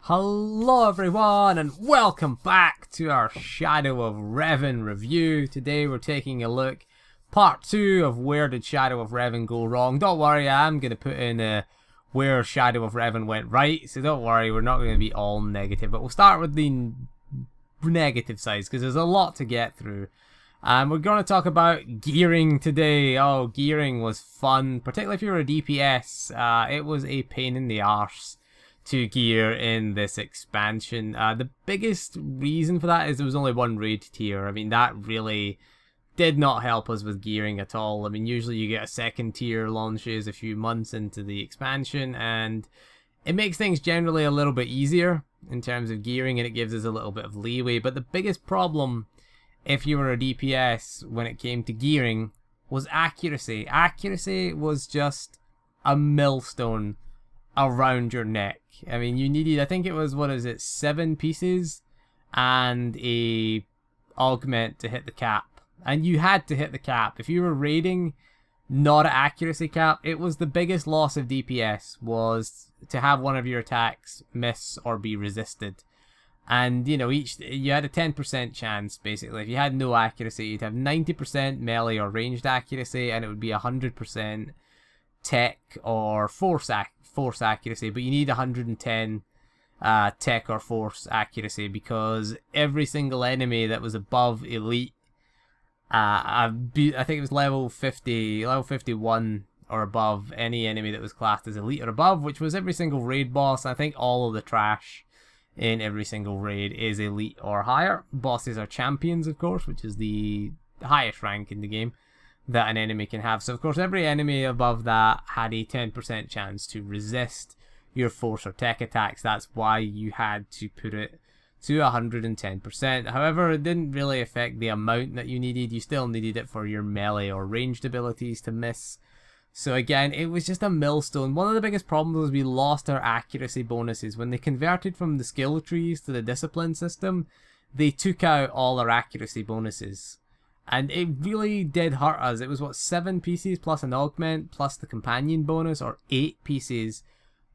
Hello everyone and welcome back to our Shadow of Revan review. Today we're taking a look, part 2 of where did Shadow of Revan go wrong. Don't worry, I'm going to put in where Shadow of Revan went right, so don't worry, we're not going to be all negative. But we'll start with the negative sides because there's a lot to get through. We're going to talk about gearing today. Oh, gearing was fun, particularly if you're a DPS. It was a pain in the arse to gear in this expansion. The biggest reason for that is there was only one raid tier. I mean, that really did not help us with gearing at all. I mean, usually you get a second tier launches a few months into the expansion, and it makes things generally a little bit easier in terms of gearing, and it gives us a little bit of leeway. But the biggest problem, if you were a DPS when it came to gearing, was accuracy. Accuracy was just a millstone around your neck. I mean, you needed, I think it was, 7 pieces and a augment to hit the cap. And you had to hit the cap. If you were raiding not at accuracy cap, it was the biggest loss of DPS, was to have one of your attacks miss or be resisted. And, you know, you had a 10% chance, basically. If you had no accuracy, you'd have 90% melee or ranged accuracy, and it would be 100% tech or force accuracy, but you need 110 tech or force accuracy, because every single enemy that was above elite, I think it was level 51 or above, any enemy that was classed as elite or above, which was every single raid boss. I think all of the trash in every single raid is elite or higher. Bosses are champions, of course, which is the highest rank in the game that an enemy can have. So of course every enemy above that had a 10% chance to resist your force or tech attacks. That's why you had to put it to 110%. However, it didn't really affect the amount that you needed. You still needed it for your melee or ranged abilities to miss. So again, it was just a millstone. One of the biggest problems was we lost our accuracy bonuses. When they converted from the skill trees to the discipline system, they took out all our accuracy bonuses. And it really did hurt us. It was, 7 pieces plus an augment plus the companion bonus, or 8 pieces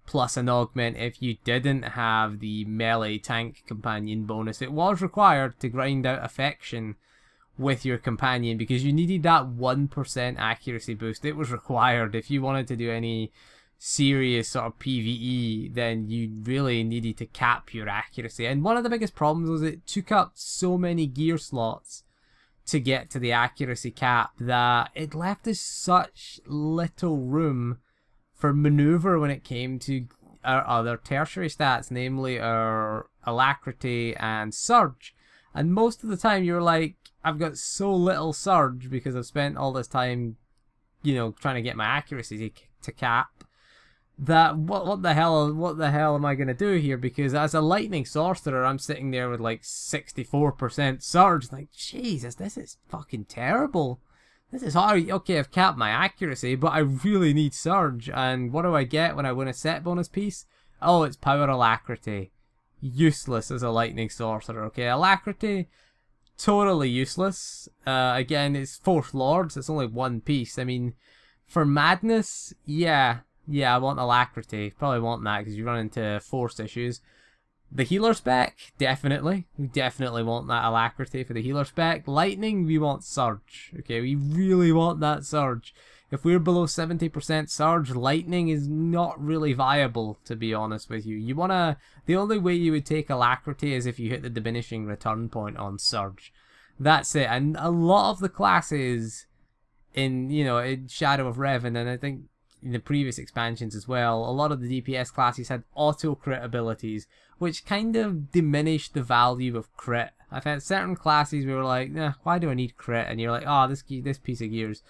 plus an augment if you didn't have the melee tank companion bonus. It was required to grind out affection with your companion because you needed that 1% accuracy boost. It was required. If you wanted to do any serious sort of PvE, then you really needed to cap your accuracy. And one of the biggest problems was it took up so many gear slots to get to the accuracy cap that it left us such little room for maneuver when it came to our other tertiary stats, namely our alacrity and surge. And most of the time you're like, I've got so little surge because I've spent all this time, you know, trying to get my accuracy to cap, that what the hell am I gonna do here? Because as a lightning sorcerer, I'm sitting there with like 64% surge. Like, Jesus, this is fucking terrible. This is hard. Okay, I've capped my accuracy, but I really need surge. And what do I get when I win a set bonus piece? Oh, it's power alacrity. Useless as a lightning sorcerer. Okay, alacrity, totally useless. Again, it's Force Lords. It's only 1 piece. I mean, for madness, yeah, I want alacrity. Probably want that because you run into force issues. The healer spec, definitely. We definitely want that alacrity for the healer spec. Lightning, we want surge. Okay, we really want that surge. If we're below 70% surge, lightning is not really viable, to be honest with you. The only way you would take alacrity is if you hit the diminishing return point on surge. That's it. And a lot of the classes in Shadow of Revan, and I think in the previous expansions as well, a lot of the DPS classes had auto crit abilities, which kind of diminished the value of crit. I've had certain classes where we were like, nah, why do I need crit? And you're like, oh, this piece of gear's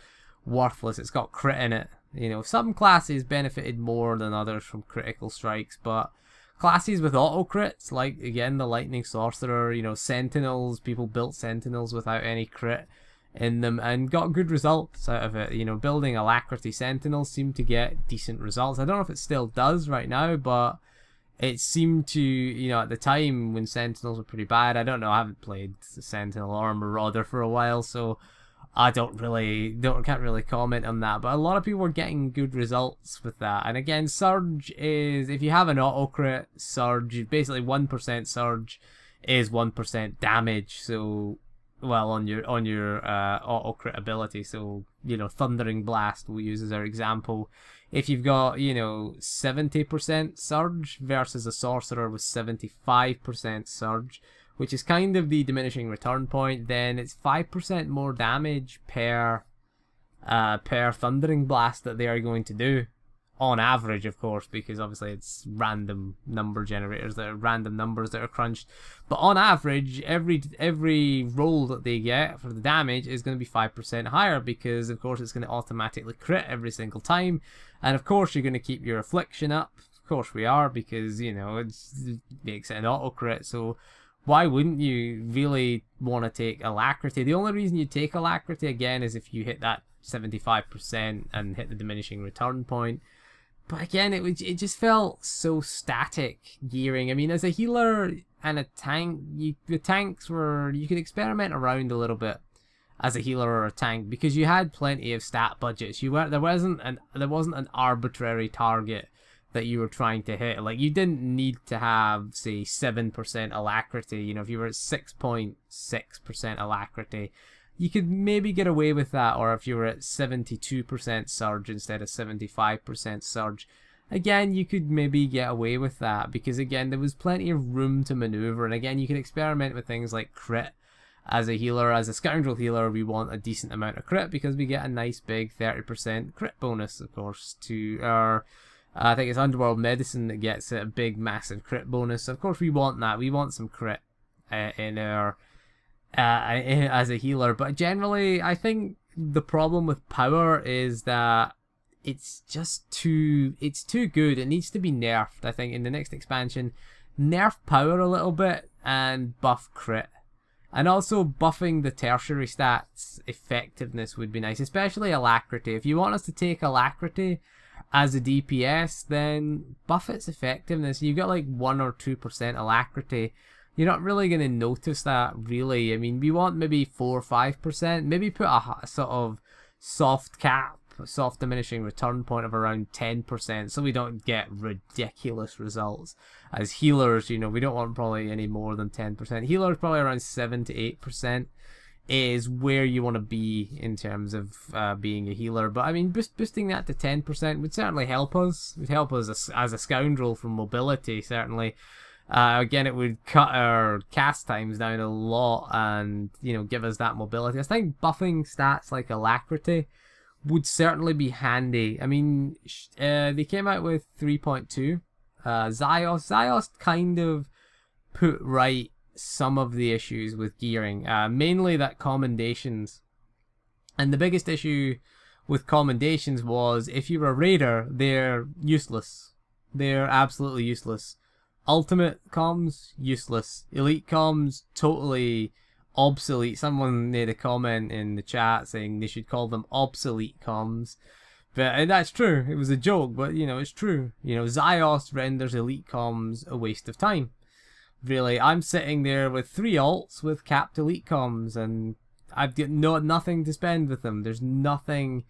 worthless, it's got crit in it. You know, some classes benefited more than others from critical strikes, but classes with auto crits, like again the lightning sorcerer, you know, sentinels, people built sentinels without any crit in them and got good results out of it. You know, building alacrity sentinels seemed to get decent results. I don't know if it still does right now, but it seemed to, you know, at the time when sentinels were pretty bad. I don't know, I haven't played Sentinel or Marauder for a while, so I can't really comment on that, but a lot of people are getting good results with that. And again, surge is, if you have an auto crit surge, basically 1% surge is 1% damage. So, well, on your auto crit ability. So, you know, Thundering Blast we'll use as our example. If you've got, you know, 70% surge versus a sorcerer with 75% surge, which is kind of the diminishing return point, then it's 5% more damage per Thundering Blast that they are going to do. On average, of course, because obviously it's random number generators that are random numbers that are crunched. But on average, every roll that they get for the damage is going to be 5% higher, because of course it's going to automatically crit every single time. And of course you're going to keep your affliction up. Of course we are, because, you know, it makes it an auto crit. So why wouldn't you really want to take Alacrity? The only reason you take Alacrity, again, is if you hit that 75% and hit the diminishing return point. But again, it just felt so static gearing. I mean, as a healer and a tank, the tanks were, you could experiment around a little bit as a healer or a tank, because you had plenty of stat budgets. There wasn't an arbitrary target that you were trying to hit. Like, you didn't need to have, say, 7% Alacrity. You know, if you were at 6.6% Alacrity, you could maybe get away with that. Or if you were at 72% surge instead of 75% surge, again, you could maybe get away with that, because again, there was plenty of room to maneuver. And again, you can experiment with things like crit. As a healer, as a scoundrel healer, we want a decent amount of crit, because we get a nice big 30% crit bonus, of course, to our, I think it's Underworld Medicine that gets a big massive crit bonus. Of course we want that. We want some crit in our as a healer. But generally, I think the problem with power is that it's too good. It needs to be nerfed. I think in the next expansion, nerf power a little bit and buff crit. And also buffing the tertiary stats effectiveness would be nice, especially Alacrity. If you want us to take Alacrity as a DPS, then buff its effectiveness. You got like 1 or 2% Alacrity. You're not really going to notice that, really. I mean, we want maybe 4 or 5%. Maybe put a sort of soft cap, soft diminishing return point of around 10%, so we don't get ridiculous results. As healers, you know, we don't want probably any more than 10%. Healers probably around 7 to 8% is where you want to be in terms of being a healer. But I mean, boosting that to 10% would certainly help us. It would help us as a scoundrel for mobility, certainly. Again, it would cut our cast times down a lot, and, you know, give us that mobility. I think buffing stats like Alacrity would certainly be handy. I mean, they came out with 3.2. Zios kind of put right some of the issues with gearing, mainly that Commendations. And the biggest issue with Commendations was, if you're a raider, they're useless. They're absolutely useless. Ultimate comms, useless. Elite comms, totally obsolete. Someone made a comment in the chat saying they should call them obsolete comms. But that's true. It was a joke, but, you know, it's true. You know, Zios renders elite comms a waste of time. Really, I'm sitting there with 3 alts with capped elite comms, and I've got nothing to spend with them. There's nothing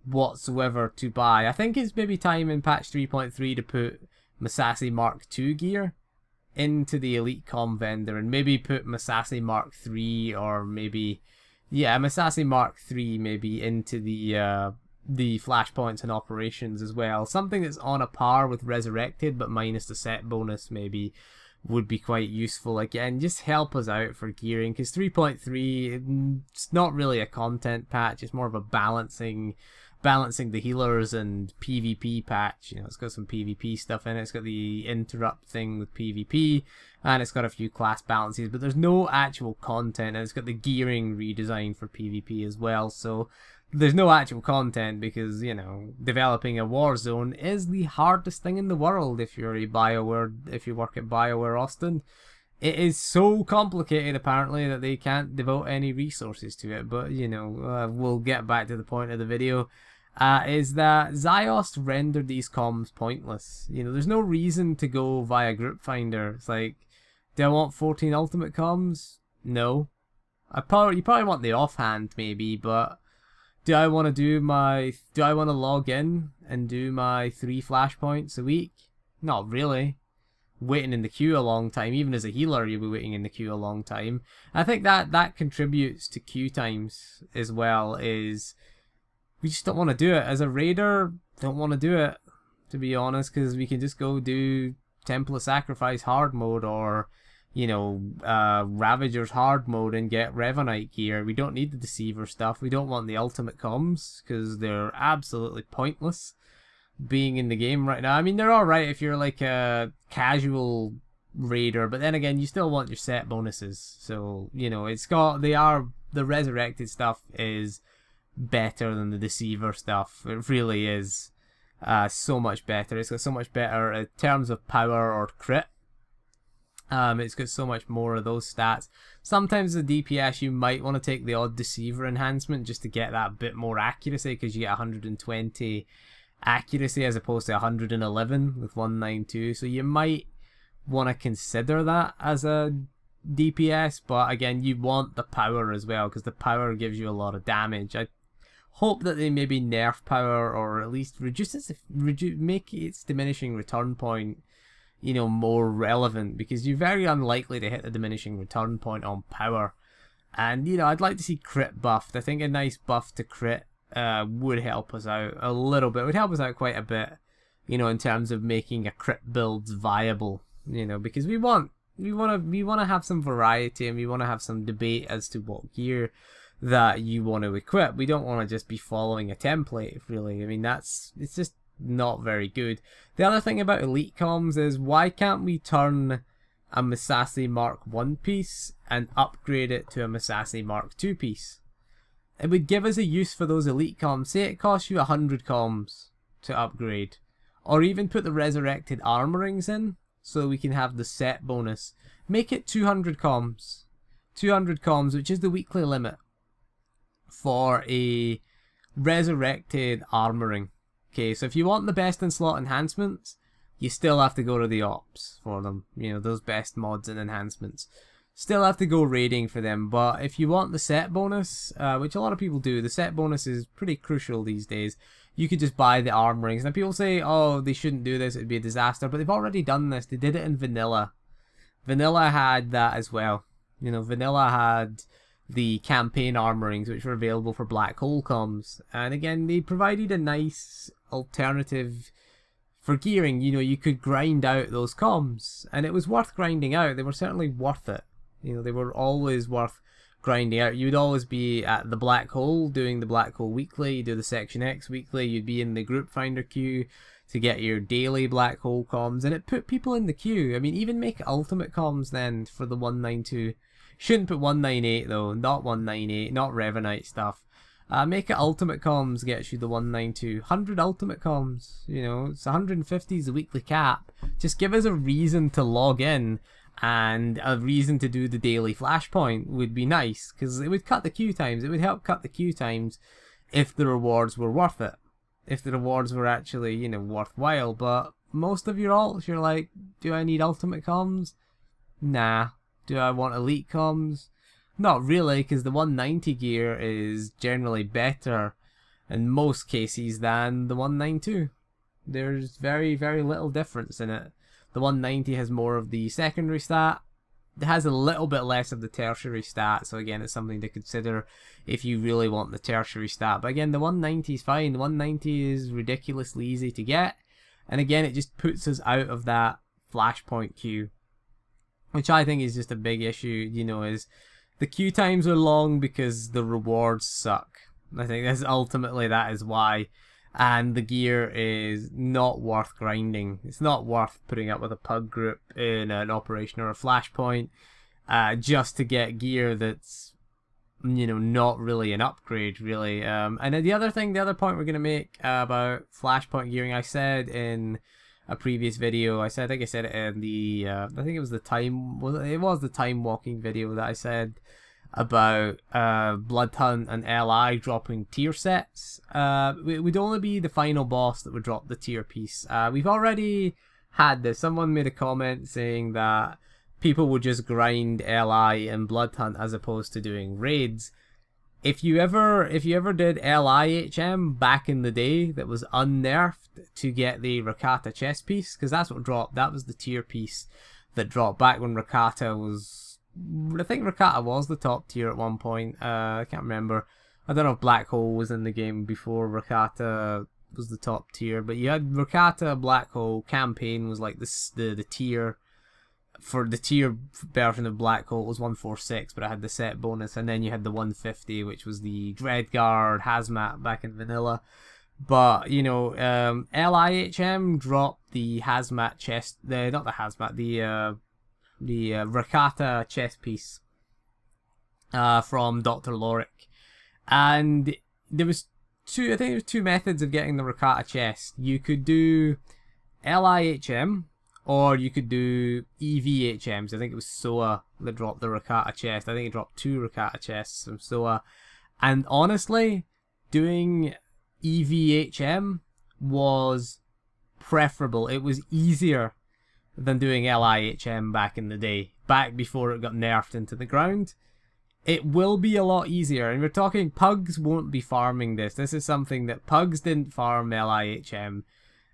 whatsoever to buy. I think it's maybe time in patch 3.3 to put Masashi Mark II gear into the elite comm vendor, and maybe put Masashi Mark III, or maybe, yeah, Masashi Mark III maybe into the flashpoints and operations as well. Something that's on a par with Resurrected, but minus the set bonus, maybe would be quite useful. Again, just help us out for gearing, because 3.3, it's not really a content patch, it's more of a balancing the healers and PvP patch. You know, it's got some PvP stuff in it. It's got the interrupt thing with PvP, and it's got a few class balances, but there's no actual content. And it's got the gearing redesign for PvP as well, so there's no actual content, because, you know, developing a war zone is the hardest thing in the world if you're a BioWare, if you work at BioWare Austin. It is so complicated, apparently, that they can't devote any resources to it. But, you know, we'll get back to the point of the video. Is that Zios rendered these comms pointless. You know, there's no reason to go via Group Finder. It's like, do I want 14 ultimate comms? No. You probably want the offhand maybe, but do I want to log in and do my 3 flashpoints a week? Not really. Waiting in the queue a long time, even as a healer you'll be waiting in the queue a long time. I think that contributes to queue times as well, is we just don't want to do it. As a raider, don't want to do it, to be honest, because we can just go do Temple of Sacrifice hard mode, or you know, Ravager's hard mode and get Revanite gear. We don't need the Deceiver stuff. We don't want the ultimate comms because they're absolutely pointless being in the game right now. I mean, they're alright if you're like a casual raider, but then again, you still want your set bonuses. So, you know, the resurrected stuff is better than the Deceiver stuff. It really is so much better. It's got so much better in terms of power or crit. It's got so much more of those stats. Sometimes the DPS you might want to take the odd Deceiver enhancement just to get that bit more accuracy, because you get 120 accuracy as opposed to 111 with 192. So you might want to consider that as a DPS, but again, you want the power as well, because the power gives you a lot of damage. I hope that they maybe nerf power, or at least make its diminishing return point, you know, more relevant, because you're very unlikely to hit the diminishing return point on power. And you know, I'd like to see crit buffed. I think a nice buff to crit would help us out a little bit. It would help us out quite a bit, you know, in terms of making a crit builds viable. You know, because we want to have some variety, and we want to have some debate as to what gear that you want to equip. We don't want to just be following a template, really. I mean, it's just not very good. The other thing about elite comms is, why can't we turn a Masashi Mark 1 piece and upgrade it to a Masashi Mark 2 piece? It would give us a use for those elite comms. Say it costs you 100 comms to upgrade, or even put the resurrected armorings in so we can have the set bonus. Make it 200 comms. 200 comms, which is the weekly limit for a resurrected armoring. Okay, so if you want the best in slot enhancements, you still have to go to the ops for them. You know, those best mods and enhancements. Still have to go raiding for them. But if you want the set bonus, which a lot of people do, the set bonus is pretty crucial these days. You could just buy the armorings. Now people say, oh, they shouldn't do this, it'd be a disaster. But they've already done this. They did it in Vanilla. Vanilla had that as well. You know, Vanilla had the campaign armorings, which were available for black hole comms. And again, they provided a nice alternative for gearing. You know, you could grind out those comms, and it was worth grinding out. They were certainly worth it. You know, they were always worth grinding out. You would always be at the black hole doing the black hole weekly. You do the section X weekly. You'd be in the group finder queue to get your daily black hole comms, and it put people in the queue. I mean, even make ultimate comms then for the 192. Shouldn't put 198 though, not 198, not Revanite stuff. Make it ultimate comms gets you the 192. 100 ultimate comms, you know, it's 150 is the weekly cap. Just give us a reason to log in, and a reason to do the daily flashpoint would be nice, because it would cut the queue times. It would help cut the queue times if the rewards were worth it. If the rewards were actually, you know, worthwhile. But most of your alts, you're like, do I need ultimate comms? Nah. Do I want elite comms? Not really, because the 190 gear is generally better in most cases than the 192. There's very, very little difference in it. The 190 has more of the secondary stat. It has a little bit less of the tertiary stat, so again, it's something to consider if you really want the tertiary stat. But again, the 190 is fine. The 190 is ridiculously easy to get, and again, it just puts us out of that flashpoint queue, which I think is just a big issue. You know, is the queue times are long because the rewards suck. I think that's ultimately that is why. And the gear is not worth grinding. It's not worth putting up with a pug group in an operation or a flashpoint just to get gear that's, you know, not really an upgrade, really. And then the other point we're going to make about flashpoint gearing, I said in a previous video, I think I said it in the, I think it was the time walking video that I said about Blood Hunt and LI dropping tier sets. It would only be the final boss that would drop the tier piece. We've already had this. Someone made a comment saying that people would just grind LI and Blood Hunt as opposed to doing raids. If you ever did LIHM back in the day that was unnerfed to get the Rakata chest piece, because that's what dropped, that was the tier piece that dropped back when Rakata was, I think Rakata was the top tier at one point, I can't remember. I don't know if Black Hole was in the game before Rakata was the top tier, but you had Rakata, Black Hole, Campaign was like the tier. For the tier version of Black Hole, it was 146, but it had the set bonus, and then you had the 150, which was the Dreadguard Hazmat back in vanilla. But you know, LIHM dropped the Hazmat chest, not the Hazmat, the Rakata chest piece from Dr. Lorik, and there was two. I think there was two methods of getting the Rakata chest. You could do LIHM. Or you could do EVHMs. I think it was SOA that dropped the Rakata chest. I think it dropped 2 Rakata chests from SOA. And honestly, doing EVHM was preferable. It was easier than doing LIHM back in the day. Back before it got nerfed into the ground. It will be a lot easier. And we're talking Pugs won't be farming this. This is something that Pugs didn't farm LIHM.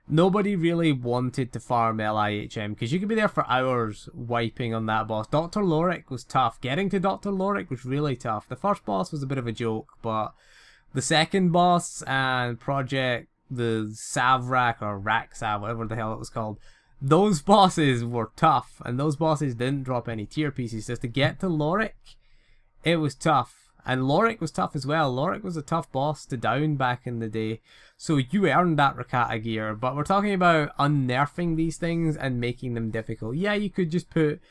Nobody really wanted to farm LIHM because you could be there for hours wiping on that boss. Dr. Lorik was tough. Getting to Dr. Lorik was really tough. The first boss was a bit of a joke, but the second boss and the Savrak or Raksav, whatever the hell it was called, those bosses were tough, and those bosses didn't drop any tier pieces. Just to get to Lorik, it was tough. And Lorik was tough as well. Lorik was a tough boss to down back in the day. So you earned that Rakata gear. But we're talking about unnerfing these things and making them difficult. Yeah, you could just put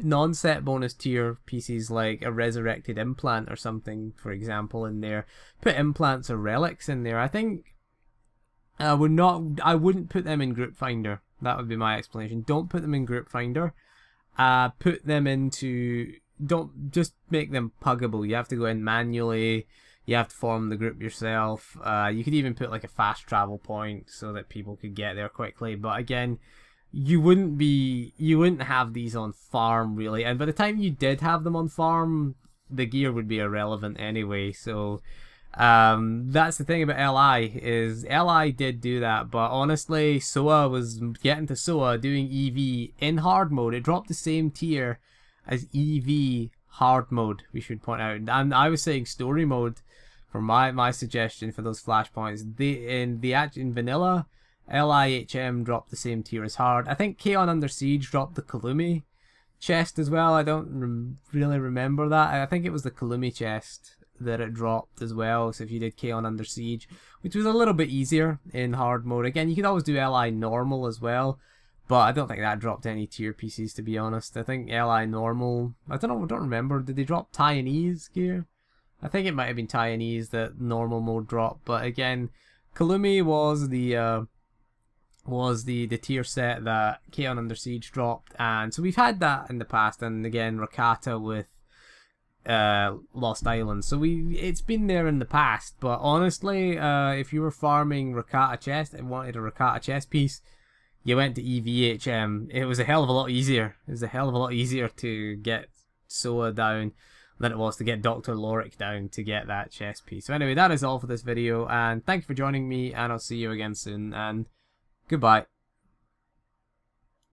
non-set bonus tier pieces like a resurrected implant or something, for example, in there. Put implants or relics in there. I think I wouldn't put them in Group Finder. That would be my explanation. Don't put them in Group Finder. Put them into... Don't just make them puggable. You have to go in manually. You have to form the group yourself. You could even put like a fast travel point so that people could get there quickly. But again, you wouldn't have these on farm really. And by the time you did have them on farm, the gear would be irrelevant anyway. So that's the thing about LI is LI did do that. But honestly, SOA was getting to SOA doing EV in hard mode. It dropped the same tier as EV hard mode, we should point out. And I was saying story mode for my suggestion for those flashpoints. In vanilla, LIHM dropped the same tier as hard. I think Chaos Under Siege dropped the Kalumi chest as well. I don't really remember that. I think it was the Kalumi chest that it dropped as well. So if you did Chaos Under Siege, which was a little bit easier in hard mode. Again, you could always do LI normal as well. But I don't think that dropped any tier pieces, to be honest. I think LI normal, I don't remember. Did they drop Taiwanese gear? I think it might have been Taiwanese that normal mode dropped. But again, Kalumi was the tier set that Chaos Under Siege dropped, and so we've had that in the past. And again, Rakata with Lost Islands. So it's been there in the past. But honestly, if you were farming Rakata chest and wanted a Rakata chest piece, you went to EVHM. It was a hell of a lot easier. It was a hell of a lot easier to get SOA down than it was to get Dr. Lorik down to get that chest piece. So anyway, that is all for this video, and thank you for joining me, and I'll see you again soon, and goodbye.